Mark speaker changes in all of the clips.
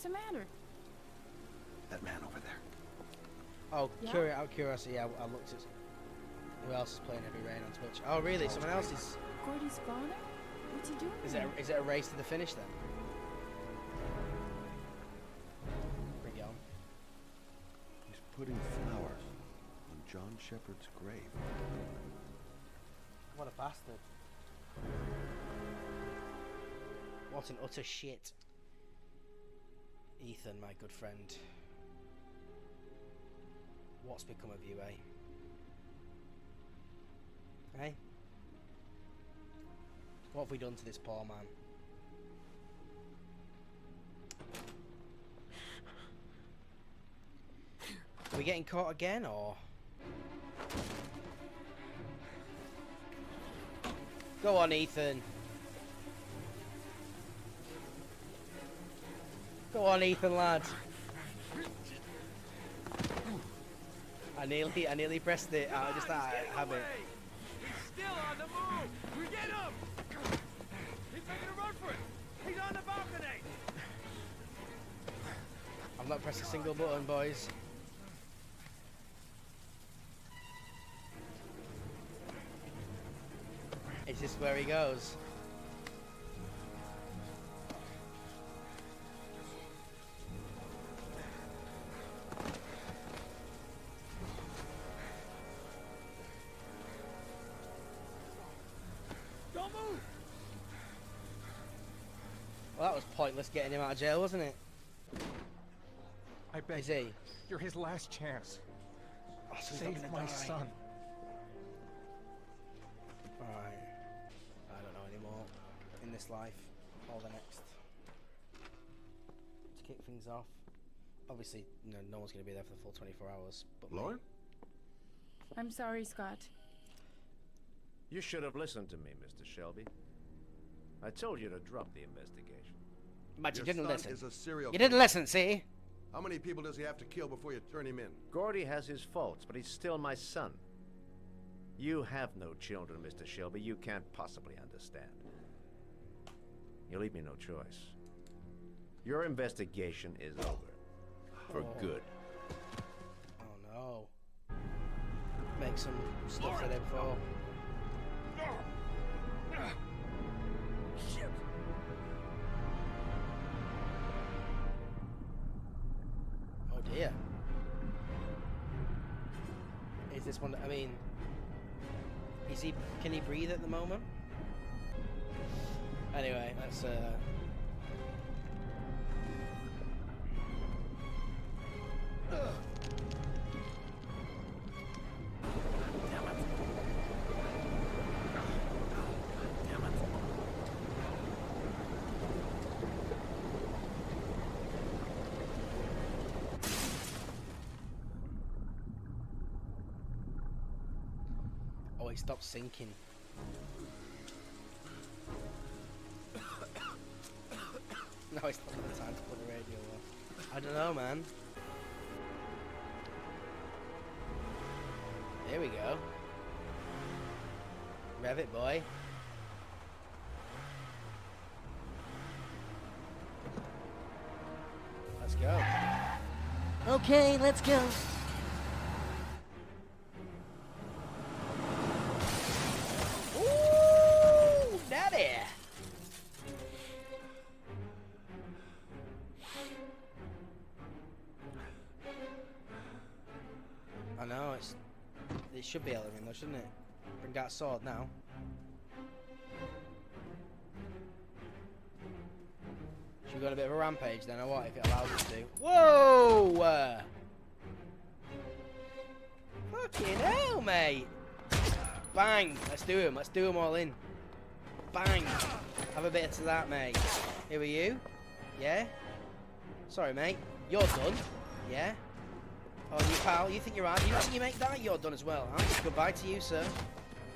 Speaker 1: the matter?
Speaker 2: That man over there.
Speaker 3: Oh,
Speaker 1: Yeah?
Speaker 3: out of curiosity, I looked at who else is playing Heavy Rain on Twitch. Oh, really? Someone else is.
Speaker 1: Gordy's father? What's he doing?
Speaker 3: Is it a race to the finish then? Bring it on.
Speaker 2: He's putting flowers on John Shepard's grave.
Speaker 3: What a bastard. What an utter shit. Ethan, my good friend. What's become of you, eh? Hey? What have we done to this poor man? Are we getting caught again, or...? Go on, Ethan. Go on, Ethan, lad. I nearly pressed it. I just have it.
Speaker 4: He's still on the move. We get him. He's making a run for it. He's on the balcony.
Speaker 3: I've not pressed a single button, boys. Is this where he goes?
Speaker 4: Don't move.
Speaker 3: Well, that was pointless getting him out of jail, wasn't it?
Speaker 5: I beg
Speaker 3: Is he?
Speaker 5: you're his last chance.
Speaker 3: Oh, so he's not
Speaker 5: Save
Speaker 3: gonna
Speaker 5: my
Speaker 3: die.
Speaker 5: son.
Speaker 3: Alright. I don't know anymore. In this life. Or the next. To kick things off. Obviously, no one's going to be there for the full 24 hours. But
Speaker 2: Lauren?
Speaker 1: I'm sorry, Scott.
Speaker 6: You should have listened to me, Mr. Shelby. I told you to drop the investigation.
Speaker 3: But you
Speaker 2: Your
Speaker 3: didn't
Speaker 2: son
Speaker 3: listen.
Speaker 2: is a serial
Speaker 3: You didn't listen, see?
Speaker 2: How many people does he have to kill before you turn him in?
Speaker 6: Gordy has his faults, but he's still my son. You have no children, Mr. Shelby. You can't possibly understand. You leave me no choice. Your investigation is over. For good.
Speaker 3: Oh no. Make some stuff for them for.
Speaker 4: Shit.
Speaker 3: Oh dear. Is this one? I mean, is he? Can he breathe at the moment? Anyway, let's. Oh, he stopped sinking. No, it's not the time to put the radio on. I don't know, man. There we go. Rev it, boy. Let's go. Okay, let's go. Ooh, daddy. I know, it should be Ellerin though, shouldn't it? Bring out a sword now. Should we go on a bit of a rampage then, or what, if it allows us to? Whoa! Fucking hell, mate! Bang! Let's do them all in. Bang! Have a bit of that, mate. Here are you? Yeah? Sorry, mate. You're done. Yeah? Oh, you pal, you think you're right? You think you make that? You're done as well. Huh? Goodbye to you, sir.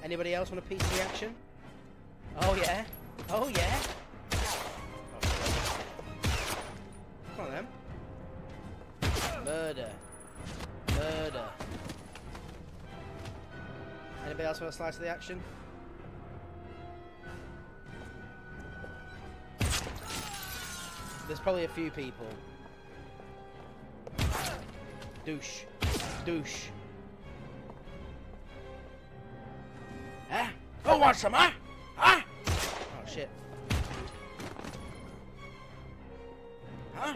Speaker 3: Anybody else want a piece of the action? Oh, yeah? Oh, yeah? Come on, then. Murder. Murder. Anybody else want a slice of the action? There's probably a few people. Douche. Douche. Huh? Who wants some, huh? Huh? Oh, shit. Huh?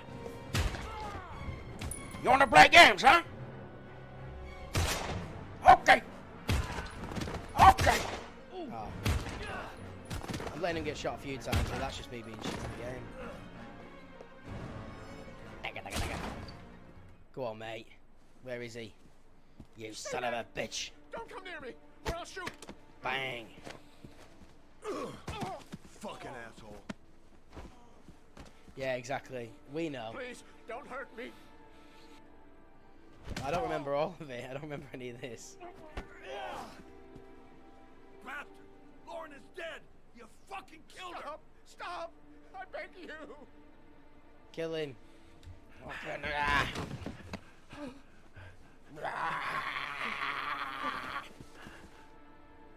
Speaker 3: You wanna play games, huh? Okay. Okay. Oh. I'm letting him get shot a few times, but that's just me being shit in the game. Go on, mate. Where is he? You son of a bitch.
Speaker 5: Don't come near me, or I'll shoot.
Speaker 3: Bang.
Speaker 2: Fucking asshole.
Speaker 3: Yeah, exactly. We know.
Speaker 5: Please, don't hurt me.
Speaker 3: I don't remember all of it. I don't remember any of this.
Speaker 2: Bastard! Lauren is dead! You fucking killed her!
Speaker 5: Stop! Stop! I beg you.
Speaker 3: Kill him.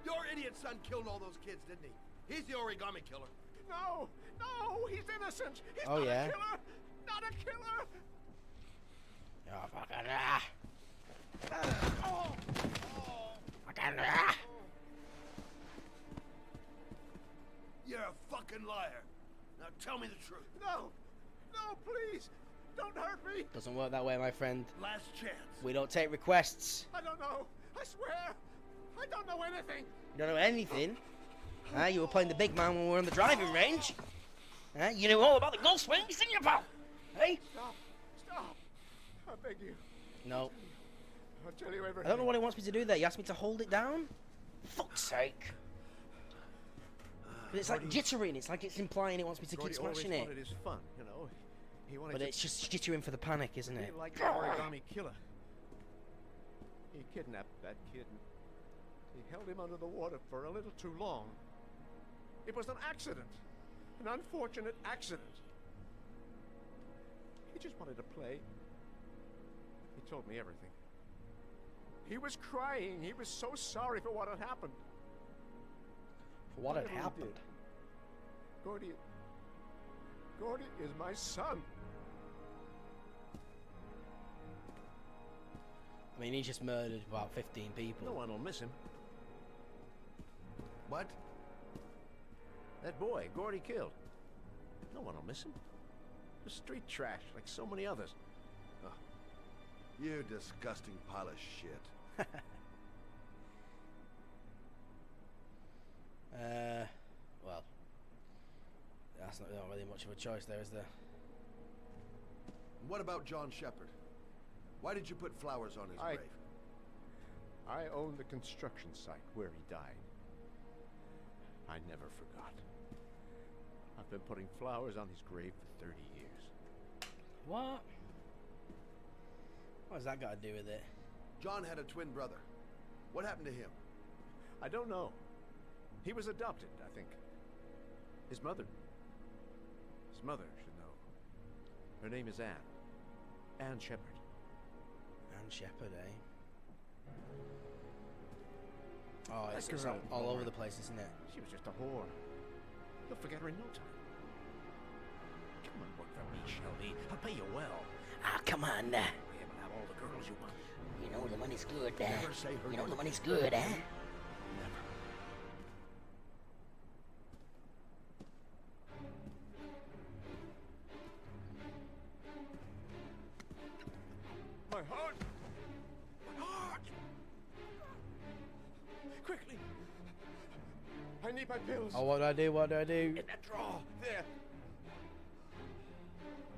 Speaker 2: Your idiot son killed all those kids, didn't he? He's the origami killer.
Speaker 5: No, no, he's innocent. He's
Speaker 3: Oh,
Speaker 5: not
Speaker 3: yeah?
Speaker 5: a killer. Not a killer.
Speaker 3: Oh, fucking
Speaker 5: Oh.
Speaker 2: You're a fucking liar. Now tell me the truth.
Speaker 5: No, no, please, don't hurt me.
Speaker 3: Doesn't work that way, my friend.
Speaker 2: Last chance.
Speaker 3: We don't take requests.
Speaker 5: I don't know. I swear, I don't know anything.
Speaker 3: You don't know anything. You were playing the big man when we were on the driving range. You knew all about the golf swings, didn't you, pal? Hey?
Speaker 5: Stop, stop. I beg you.
Speaker 3: No.
Speaker 5: I'll tell you everything.
Speaker 3: I don't know what he wants me to do there. He asked me to hold it down? Fuck's sake. But it's like jittering. It's like it's implying it wants me to keep smashing it.
Speaker 6: Wanted his fun, you know. He wanted
Speaker 3: But
Speaker 6: to
Speaker 3: it's just jittering for the panic, isn't
Speaker 6: be
Speaker 3: it?
Speaker 6: like the origami killer. He kidnapped that kid and he held him under the water for a little too long.
Speaker 5: It was an accident. An unfortunate accident.
Speaker 6: He just wanted to play. He told me everything.
Speaker 5: He was crying. He was so sorry for what had happened.
Speaker 3: For what had
Speaker 5: Whatever he
Speaker 3: happened?
Speaker 5: did. Gordy is my son.
Speaker 3: I mean, he just murdered about 15 people.
Speaker 6: No one will miss him.
Speaker 2: What?
Speaker 6: That boy, Gordy killed. No one will miss him. Just street trash, like so many others.
Speaker 2: You disgusting pile of shit.
Speaker 3: Well, that's not really much of a choice there, is there?
Speaker 2: What about John Shepard? Why did you put flowers on his grave?
Speaker 6: I own the construction site where he died. I never forgot. I've been putting flowers on his grave for 30 years.
Speaker 3: What? What's that got to do with it?
Speaker 2: John had a twin brother. What happened to him?
Speaker 6: I don't know. He was adopted, I think. His mother should know. Her name is Anne. Anne Shepard.
Speaker 3: Anne Shepard, eh? Oh,
Speaker 6: That
Speaker 3: it's
Speaker 6: girl,
Speaker 3: all over
Speaker 6: Lauren.
Speaker 3: the place, isn't it?
Speaker 6: She was just a whore. You'll forget her in no time. Come and work for me, Shelby. I'll pay you well.
Speaker 3: Ah, come on.
Speaker 6: Yeah, but have all the girls you want.
Speaker 3: You know the money's good,
Speaker 2: Never say her
Speaker 3: You know
Speaker 2: name.
Speaker 3: the money's good, eh?
Speaker 5: My heart! My heart! Quickly! I need my pills.
Speaker 3: Oh, what do I do? What do I do?
Speaker 5: In that drawer. There.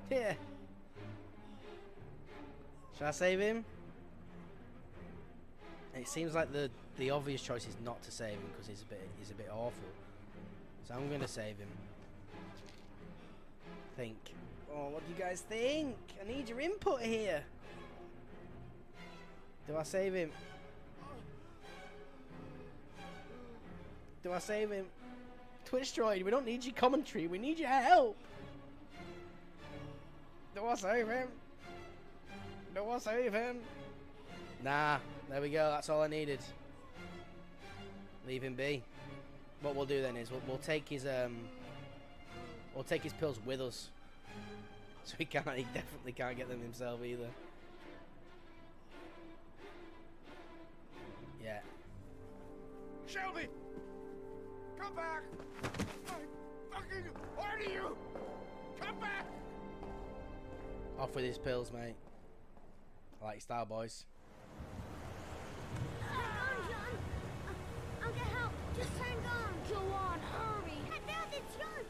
Speaker 3: Here. Shall I save him? It seems like the obvious choice is not to save him because he's a bit awful. So I'm gonna save him. Think. Oh, what do you guys think? I need your input here. Do I save him? Do I save him? Twitch droid, we don't need your commentary. We need your help. Do I save him? Do I save him? Nah, there we go. That's all I needed. Leave him be. What we'll do then is we'll take his pills with us, so he definitely can't get them himself either.
Speaker 5: Come back! I fucking order you! Come back!
Speaker 3: Off with his pills, mate. I like your style, boys.
Speaker 7: Hang on, John. I'll get help. Just hang on. Go on, hurry. Dad, it's John.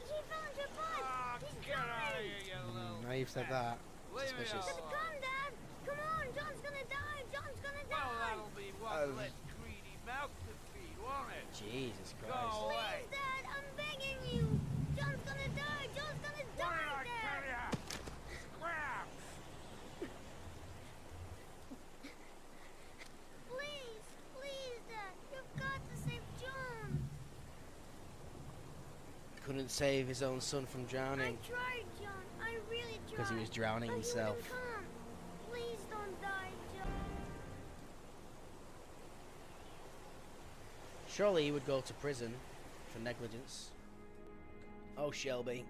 Speaker 7: He found your bud. He's
Speaker 4: Get out of
Speaker 7: dying.
Speaker 4: here, you little...
Speaker 3: Now you've said that.
Speaker 4: Leave me
Speaker 3: Suspicious.
Speaker 7: Let it come, Dad. Come on, John's gonna die. John's gonna
Speaker 4: Well,
Speaker 7: die.
Speaker 4: that'll be one less greedy mouth to feed, won't it?
Speaker 3: Jesus
Speaker 4: Go
Speaker 3: Christ.
Speaker 4: away.
Speaker 7: Please, Dad, I'm begging you. John's gonna die. John's gonna
Speaker 5: What did
Speaker 7: die,
Speaker 5: I tell
Speaker 7: Dad.
Speaker 5: ya? Scram!
Speaker 7: Please, please, Dad. You've got to save John.
Speaker 3: Couldn't save his own son from drowning
Speaker 7: I tried, John. I really tried.
Speaker 3: because he was drowning
Speaker 7: But he
Speaker 3: himself.
Speaker 7: wouldn't come. Please don't die, John.
Speaker 3: Surely he would go to prison for negligence. Oh, Shelby.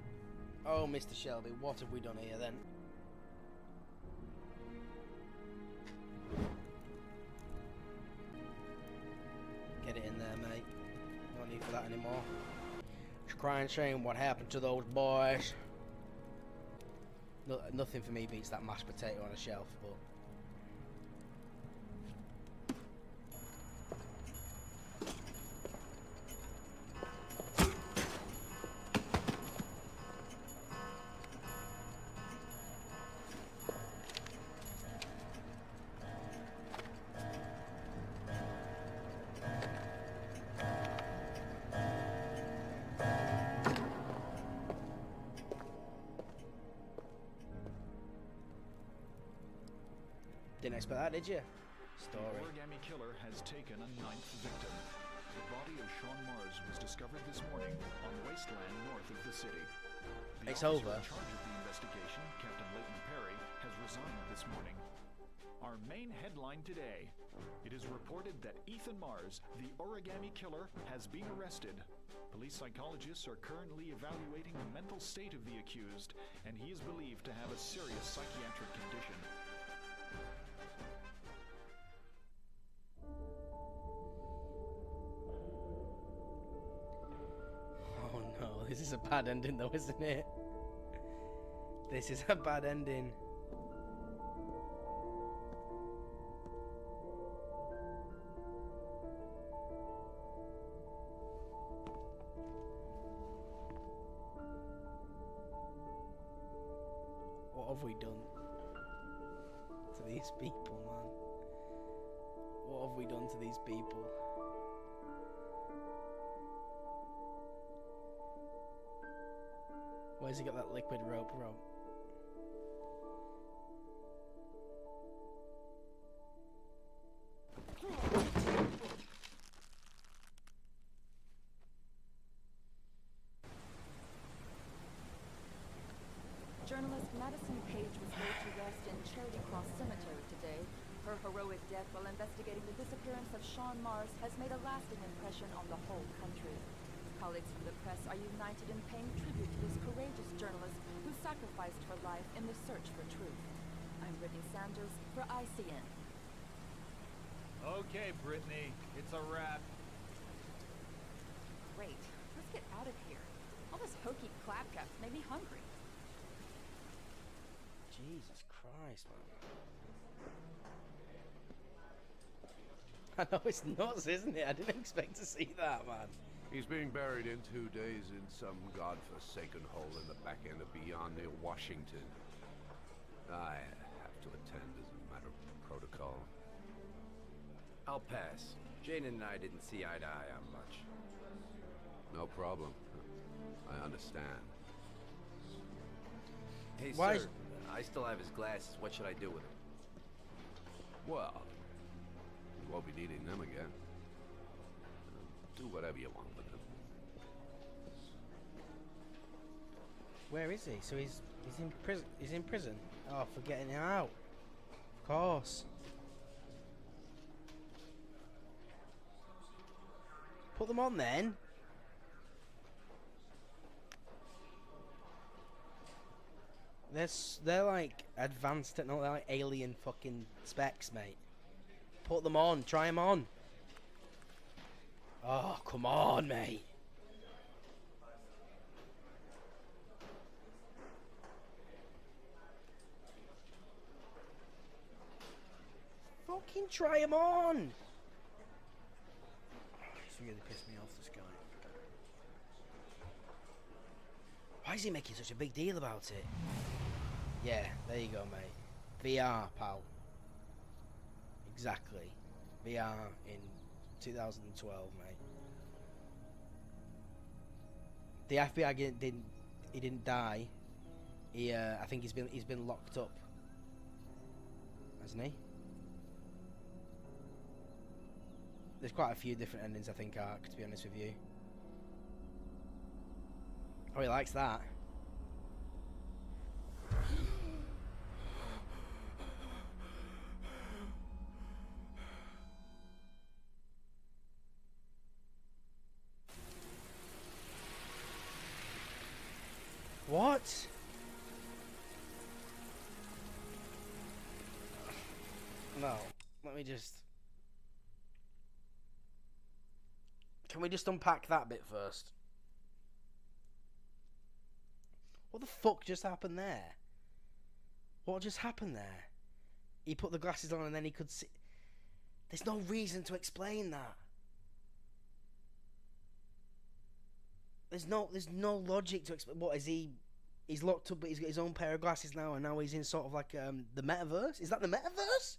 Speaker 3: Oh, Mr. Shelby, what have we done here then? Get it in there, mate. No need for that anymore. It's a crying shame what happened to those boys. No, nothing for me beats that mashed potato on a shelf, but... Didn't expect that, did you? Story.
Speaker 8: The origami killer has taken a 9th victim. The body of Sean Mars was discovered this morning on wasteland north of the city. The
Speaker 3: It's
Speaker 8: officer
Speaker 3: over.
Speaker 8: in charge of the investigation, Captain Leighton Perry, has resigned this morning. Our main headline today. It is reported that Ethan Mars, the origami killer, has been arrested. Police psychologists are currently evaluating the mental state of the accused, and he is believed to have a serious psychiatric condition.
Speaker 3: Oh no, this is a bad ending though, isn't it? This is a bad ending. What have we done to these people, man? What have we done to these people? Where's he got that liquid rope from?
Speaker 9: Journalist Madison Page was laid to rest in Charity Cross Cemetery today. Her heroic death while investigating the disappearance of Sean Mars has made a lasting impression on the whole country. Colleagues from the press are united in paying tribute to this courageous journalist who sacrificed her life in the search for truth. I'm Brittany Sanders for ICN.
Speaker 4: Okay, Brittany, it's a wrap.
Speaker 9: Great. Let's get out of here. All this hokey claptrap made me hungry.
Speaker 3: Jesus Christ, man. I know, it's nuts, isn't it? I didn't expect to see that, man.
Speaker 2: He's being buried in 2 days in some godforsaken hole in the back end of beyond near Washington. I have to attend as a matter of protocol.
Speaker 10: I'll pass. Jane and I didn't see eye to eye on much.
Speaker 2: No problem. I understand.
Speaker 10: Hey,
Speaker 3: Why
Speaker 10: sir,
Speaker 3: is-
Speaker 10: I still have his glasses. What should I do with them?
Speaker 2: Well, you won't be needing them again. Do whatever you want with them.
Speaker 3: Where is he? So he's in prison. He's in prison. Oh, for getting him out. Of course. Put them on then. They're like advanced technology, like alien fucking specs, mate. Put them on. Try them on. Oh, come on, mate. Fucking try him on! It's really pissed me off, this guy. Why is he making such a big deal about it? Yeah, there you go, mate. VR, pal. Exactly. VR in 2012, mate. The FBI didn't die. I think he's been locked up, hasn't he? There's quite a few different endings, I think, Ark, to be honest with you. Oh, he likes that. What? No. Let me just... Can we just unpack that bit first? What the fuck just happened there? What just happened there? He put the glasses on and then he could see... There's no reason to explain that. There's no logic to explain. What is he? He's locked up, but he's got his own pair of glasses now, and now he's in sort of like the metaverse. Is that the metaverse?